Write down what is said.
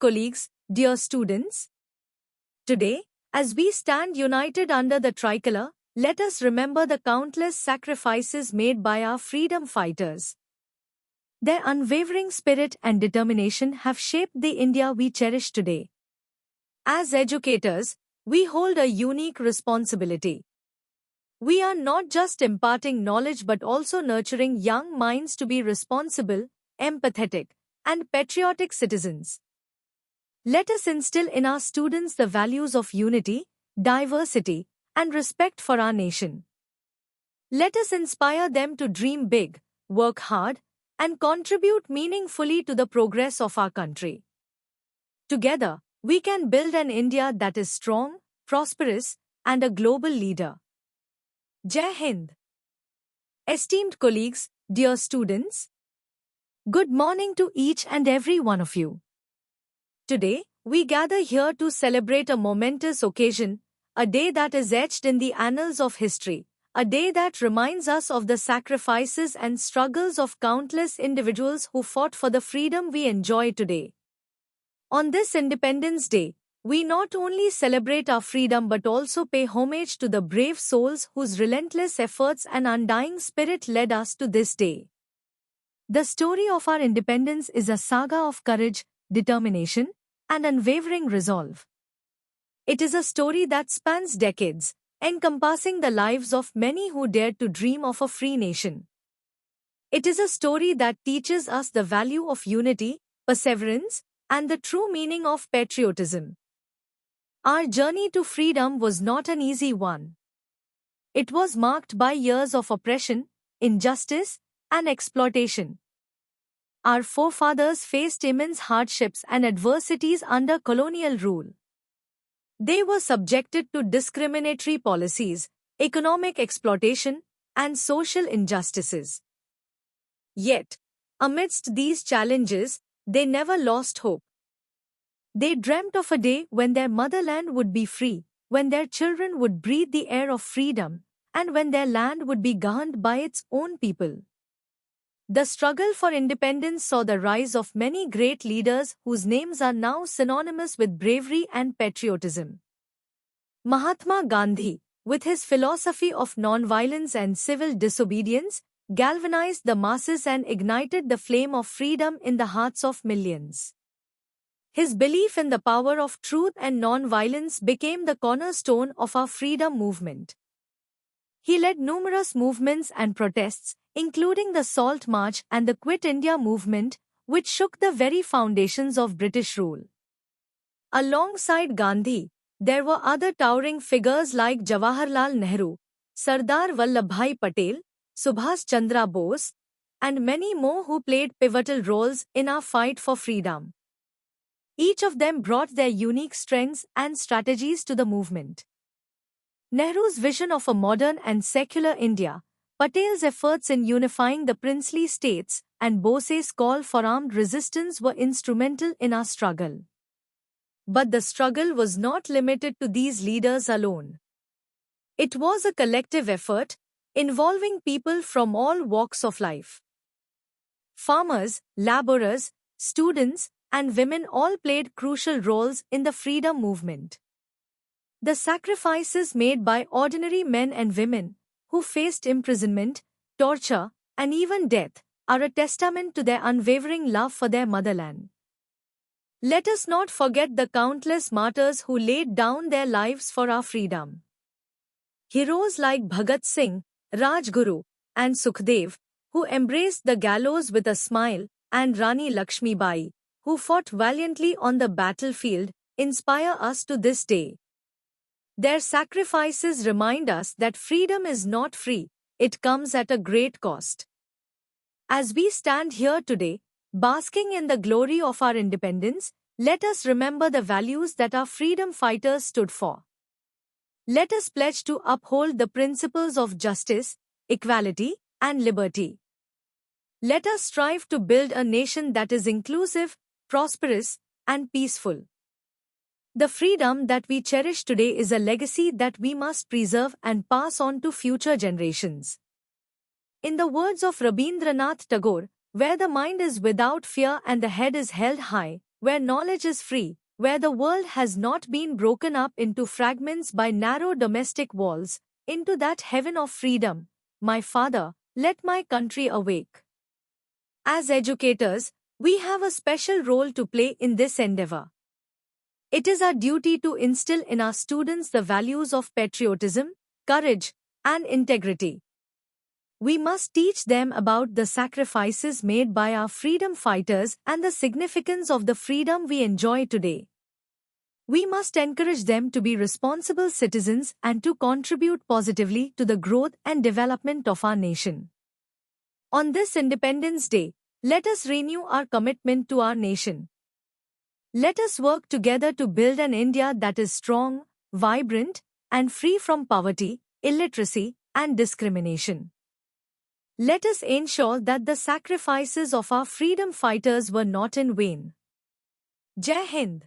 Esteemed colleagues, dear students, today, as we stand united under the tricolor, let us remember the countless sacrifices made by our freedom fighters. Their unwavering spirit and determination have shaped the India we cherish today. As educators, we hold a unique responsibility. We are not just imparting knowledge but also nurturing young minds to be responsible, empathetic, and patriotic citizens. Let us instill in our students the values of unity, diversity, and respect for our nation. Let us inspire them to dream big, work hard, and contribute meaningfully to the progress of our country. Together, we can build an India that is strong, prosperous, and a global leader. Jai Hind. Esteemed colleagues, dear students, good morning to each and every one of you. Today, we gather here to celebrate a momentous occasion, a day that is etched in the annals of history, a day that reminds us of the sacrifices and struggles of countless individuals who fought for the freedom we enjoy today. On this Independence Day, we not only celebrate our freedom but also pay homage to the brave souls whose relentless efforts and undying spirit led us to this day. The story of our independence is a saga of courage, determination, and unwavering resolve. It is a story that spans decades, encompassing the lives of many who dared to dream of a free nation. It is a story that teaches us the value of unity, perseverance, and the true meaning of patriotism. Our journey to freedom was not an easy one. It was marked by years of oppression, injustice, and exploitation. Our forefathers faced immense hardships and adversities under colonial rule. They were subjected to discriminatory policies, economic exploitation, and social injustices. Yet, amidst these challenges, they never lost hope. They dreamt of a day when their motherland would be free, when their children would breathe the air of freedom, and when their land would be governed by its own people. The struggle for independence saw the rise of many great leaders whose names are now synonymous with bravery and patriotism. Mahatma Gandhi, with his philosophy of nonviolence and civil disobedience, galvanized the masses and ignited the flame of freedom in the hearts of millions. His belief in the power of truth and nonviolence became the cornerstone of our freedom movement. He led numerous movements and protests, including the Salt March and the Quit India movement, which shook the very foundations of British rule. Alongside Gandhi, there were other towering figures like Jawaharlal Nehru, Sardar Vallabhbhai Patel, Subhas Chandra Bose, and many more who played pivotal roles in our fight for freedom. Each of them brought their unique strengths and strategies to the movement. Nehru's vision of a modern and secular India, Patel's efforts in unifying the princely states, and Bose's call for armed resistance were instrumental in our struggle. But the struggle was not limited to these leaders alone. It was a collective effort, involving people from all walks of life. Farmers, laborers, students, and women all played crucial roles in the freedom movement. The sacrifices made by ordinary men and women, who faced imprisonment, torture, and even death, are a testament to their unwavering love for their motherland. Let us not forget the countless martyrs who laid down their lives for our freedom. Heroes like Bhagat Singh, Rajguru, and Sukhdev, who embraced the gallows with a smile, and Rani Lakshmi Bai, who fought valiantly on the battlefield, inspire us to this day. Their sacrifices remind us that freedom is not free, it comes at a great cost. As we stand here today, basking in the glory of our independence, let us remember the values that our freedom fighters stood for. Let us pledge to uphold the principles of justice, equality, and liberty. Let us strive to build a nation that is inclusive, prosperous, and peaceful. The freedom that we cherish today is a legacy that we must preserve and pass on to future generations. In the words of Rabindranath Tagore, where the mind is without fear and the head is held high, where knowledge is free, where the world has not been broken up into fragments by narrow domestic walls, into that heaven of freedom. My Father, let my country awake. As educators, we have a special role to play in this endeavor. It is our duty to instill in our students the values of patriotism, courage, and integrity. We must teach them about the sacrifices made by our freedom fighters and the significance of the freedom we enjoy today. We must encourage them to be responsible citizens and to contribute positively to the growth and development of our nation. On this Independence Day, let us renew our commitment to our nation. Let us work together to build an India that is strong, vibrant, and free from poverty, illiteracy, and discrimination. Let us ensure that the sacrifices of our freedom fighters were not in vain. Jai Hind.